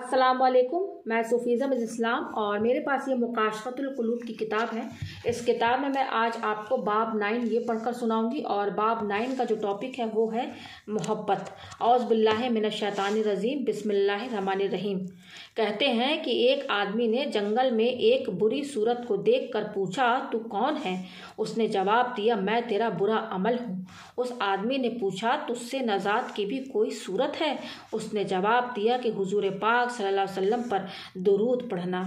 अस्सलाम वालेकुम। मैं सूफीज़ा मिज़ इस्लाम और मेरे पास ये मुकाशफ़तुल कुलूब की किताब है। इस किताब में मैं आज आपको बाब 9 ये पढ़कर सुनाऊंगी और बाब 9 का जो टॉपिक है वो है मोहब्बत। औज़ बिल्लाहि मिनश शैतानिर रजीम, बिस्मिल्लाहिर रहमानिर रहीम। कहते हैं कि एक आदमी ने जंगल में एक बुरी सूरत को देखकर पूछा, तू कौन है? उसने जवाब दिया, मैं तेरा बुरा अमल हूँ। उस आदमी ने पूछा, तुझसे नजात की भी कोई सूरत है? उसने जवाब दिया कि हुजूर पाक सल्लल्लाहु अलैहि वसल्लम पर दुरूद पढ़ना।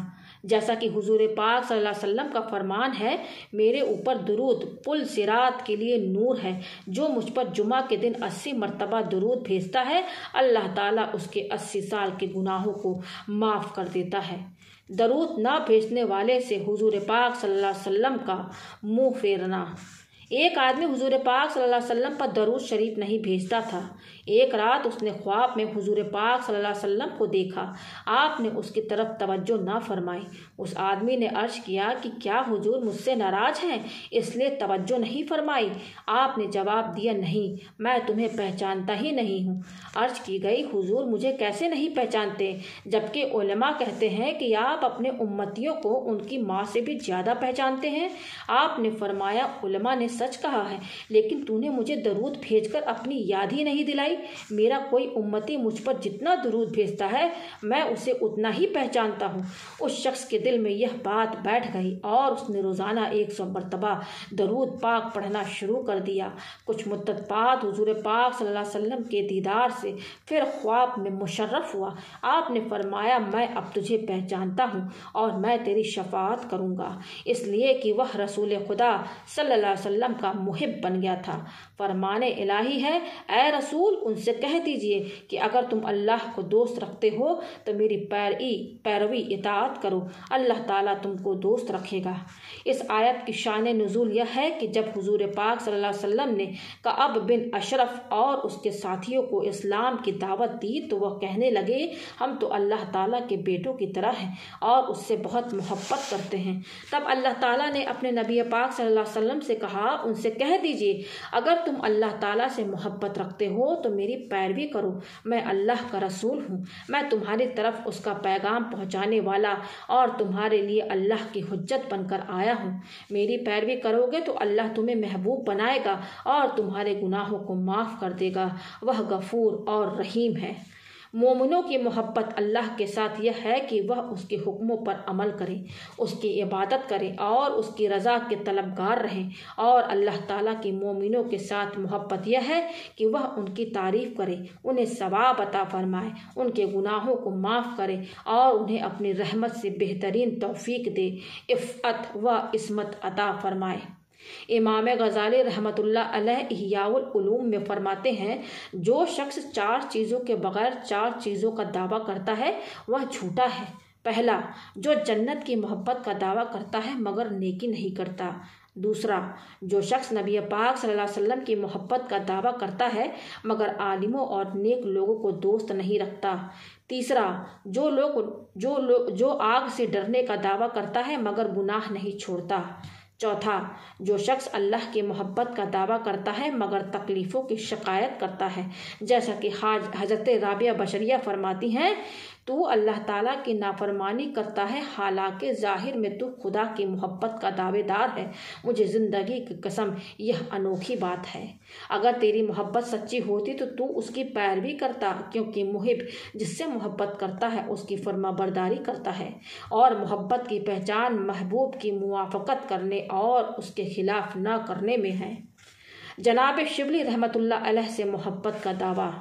जैसा कि हुजूर पाक सल्लल्लाहु अलैहि वसल्लम का फरमान है, मेरे ऊपर दुरूद पुल सिरात के लिए नूर है। जो मुझ पर जुमा के दिन 80 मरतबा दुरूद भेजता है, अल्लाह ताला उसके 80 साल के गुनाहों को माफ़ कर देता है। दरूद ना भेजने वाले से हुजूर पाक सल्लल्लाहु अलैहि वसल्लम का मुंह फेरना। एक आदमी हुजूर पाक सल्लल्लाहु अलैहि वसल्लम पर दरूद शरीफ नहीं भेजता था। एक रात उसने ख्वाब में हुजूर पाक सल्लल्लाहु अलैहि वसल्लम को देखा। आपने उसकी तरफ तवज्जो ना फरमाई। उस आदमी ने अर्ज किया कि क्या हुजूर मुझसे नाराज हैं, इसलिए तवज्जो नहीं फरमाई? आपने जवाब दिया, नहीं, मैं तुम्हें पहचानता ही नहीं हूँ। अर्ज की गई, हुजूर मुझे कैसे नहीं पहचानते, जबकि उलमा कहते हैं कि आप अपने उम्मतियों को उनकी माँ से भी ज़्यादा पहचानते हैं। आपने फरमाया, उलमा ने सच कहा है, लेकिन तूने मुझे दरूद भेजकर अपनी याद ही नहीं दिलाई। मेरा कोई उम्मती मुझ पर जितना दरूद भेजता है, मैं उसे उतना ही पहचानता हूँ। उस शख्स के दिल में यह बात बैठ गई और उसने रोज़ाना 100 मरतबा दरूद पाक पढ़ना शुरू कर दिया। कुछ मुद्दत बाद हुजूर पाक सल्लल्लाहु अलैहि वसल्लम के दीदार से फिर ख्वाब में मुशर्रफ हुआ। आपने फरमाया, मैं अब तुझे पहचानता हूँ और मैं तेरी शफाअत करूँगा, इसलिए कि वह रसूल खुदा सल्लल्लाहु अलैहि वसल्लम का मुहिब बन गया था। फरमाने इलाही है, ए रसूल, उनसे कह दीजिए कि अगर तुम अल्लाह को दोस्त रखते हो तो मेरी पैरवी इताअत करो, अल्लाह ताला तुमको दोस्त रखेगा। इस आयत की शान नुज़ूल यह है कि जब हुजूर पाक सल्लल्लाहु अलैहि वसल्लम ने कअब बिन अशरफ और उसके साथियों को इस्लाम की दावत दी तो वह कहने लगे, हम तो अल्लाह ताला के बेटों की तरह हैं और उससे बहुत मोहब्बत करते हैं। तब अल्लाह ताला ने अपने नबी पाक सल्लल्लाहु अलैहि वसल्लम से कहा, उनसे कह दीजिए, अगर तुम अल्लाह ताला से मोहब्बत रखते हो तो मेरी पैरवी करो। मैं अल्लाह का रसूल हूँ, मैं तुम्हारी तरफ उसका पैगाम पहुँचाने वाला और तुम्हारे लिए अल्लाह की हुज्जत बनकर आया हूँ। मेरी पैरवी करोगे तो अल्लाह तुम्हें महबूब बनाएगा और तुम्हारे गुनाहों को माफ़ कर देगा। वह गफूर और रहीम है। मोमिनों की मोहब्बत अल्लाह के साथ यह है कि वह उसके हुक्मों पर अमल करें, उसकी इबादत करें और उसकी रज़ा के तलबगार रहें। और अल्लाह ताला की मोमिनों के साथ मोहब्बत यह है कि वह उनकी तारीफ़ करे, उन्हें सवाब अता फरमाए, उनके गुनाहों को माफ़ करे और उन्हें अपनी रहमत से बेहतरीन तौफीक दे, इफ़्फ़त व इस्मत अता फरमाए। इमाम गज़ाली रहमतुल्लाह अलैह इह्याउल उलूम में फरमाते हैं, जो शख्स 4 चीज़ों के बगैर 4 चीज़ों का दावा करता है वह झूठा है। पहला, जो जन्नत की मोहब्बत का दावा करता है मगर नेकी नहीं करता। दूसरा, जो शख्स नबी पाक सल्लल्लाहु अलैहि वसल्लम की मोहब्बत का दावा करता है मगर आलिमों और नेक लोगों को दोस्त नहीं रखता। तीसरा, जो आग से डरने का दावा करता है मगर गुनाह नहीं छोड़ता। चौथा, जो शख्स अल्लाह की मोहब्बत का दावा करता है मगर तकलीफ़ों की शिकायत करता है। जैसा कि हज़रत राबिया बशरिया फरमाती हैं, तू अल्लाह ताला की नाफरमानी करता है, हालांकि ज़ाहिर में तू खुदा की मोहब्बत का दावेदार है। मुझे ज़िंदगी की कसम यह अनोखी बात है। अगर तेरी मोहब्बत सच्ची होती तो तू उसकी पैरवी करता, क्योंकि मुहिब जिससे मोहब्बत करता है उसकी फरमाबरदारी करता है और मोहब्बत की पहचान महबूब की मुवाफ़क़त करने और उसके खिलाफ न करने में है। जनाब शिबली रहमतुल्लाह अलैह से मोहब्बत का दावा।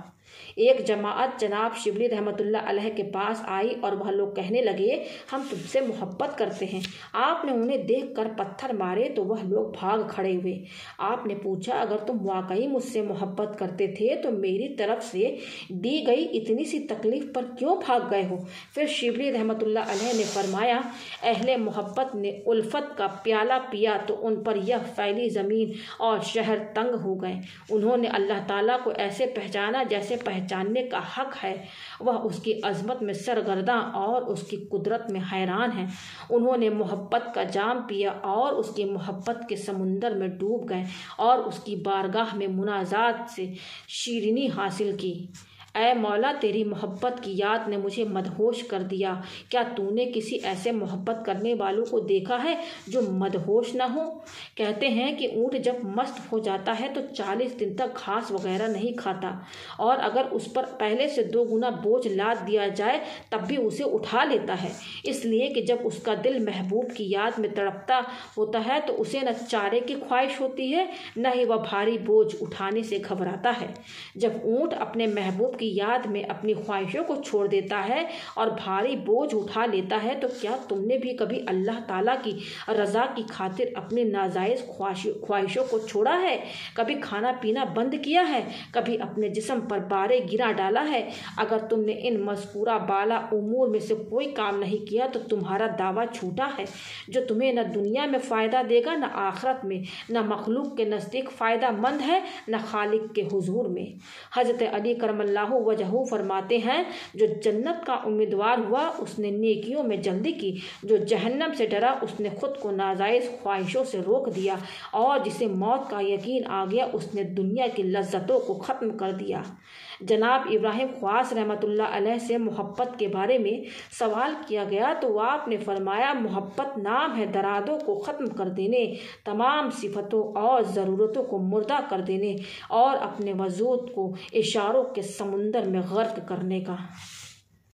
एक जमाअत जनाब शिबली रहमतुल्लाह अलैह के पास आई और वह लोग कहने लगे, हम तुमसे मोहब्बत करते हैं। आपने उन्हें देखकर पत्थर मारे तो वह लोग भाग खड़े हुए। आपने पूछा, अगर तुम वाकई मुझसे मोहब्बत करते थे तो मेरी तरफ से दी गई इतनी सी तकलीफ पर क्यों भाग गए हो? फिर शिबली रहमतुल्लाह अलैह ने फरमाया, अहले मोहब्बत ने उल्फत का प्याला पिया तो उन पर यह फैली ज़मीन और शहर तंग हो गए। उन्होंने अल्लाह ताला को ऐसे पहचाना जैसे पहचानने का हक है। वह उसकी अज़मत में सरगर्दा और उसकी कुदरत में हैरान है। उन्होंने मोहब्बत का जाम पिया और उसकी मोहब्बत के समुंदर में डूब गए और उसकी बारगाह में मुनाजात से शीरीनी हासिल की। اے مولا تیری محبت کی یاد نے مجھے مدہوش کر دیا، کیا تو نے کسی ایسے محبت کرنے والوں کو دیکھا ہے جو مدہوش نہ ہو؟ کہتے ہیں کہ اونٹ جب مست ہو جاتا ہے تو 40 دن تک گھاس وغیرہ نہیں کھاتا، اور اگر اس پر پہلے سے 2 گنا بوجھ لاد دیا جائے تب بھی اسے اٹھا لیتا ہے، اس لیے کہ جب اس کا دل محبوب کی یاد میں تڑپتا ہوتا ہے تو اسے نہ چارے کی خواہش ہوتی ہے نہ ہی وہ بھاری بوجھ اٹھانے سے گھبراتا ہے۔ جب اونٹ اپنے محبوب کی یاد میں اپنی خواہشوں کو چھوڑ دیتا ہے اور بھاری بوجھ اٹھا لیتا ہے تو کیا تم نے بھی کبھی اللہ تعالیٰ کی رضا کی خاطر اپنی ناجائز خواہشوں کو چھوڑا ہے؟ کبھی کھانا پینا بند کیا ہے؟ کبھی اپنے جسم پر بارے گرا ڈالا ہے؟ اگر تم نے ان مذکورہ بالا امور میں سے کوئی کام نہیں کیا تو تمہارا دعویٰ جھوٹا ہے، جو تمہیں نہ دنیا میں فائدہ دے گا نہ آخرت میں، نہ مخلوق کے نزدیک فائدہ مند ہے نہ خالق کے حضور میں۔ حضرت علی کرم اللہ وجہہ فرماتے ہیں، جو جنت کا امیدوار ہوا اس نے نیکیوں میں جلدی کی، جو جہنم سے ڈرا اس نے خود کو ناجائز خواہشوں سے روک دیا، اور جسے موت کا یقین آ گیا اس نے دنیا کی لذتوں کو ختم کر دیا۔ جناب ابراہیم خواص رحمۃ اللہ علیہ سے محبت کے بارے میں سوال کیا گیا تو آپ نے فرمایا، محبت نام ہے درادوں کو ختم کر دینے، تمام صفتوں اور ضرورتوں کو مردہ کر دینے اور اپنے وجود کو اشاروں کے سمندر میں غرق کرنے کا۔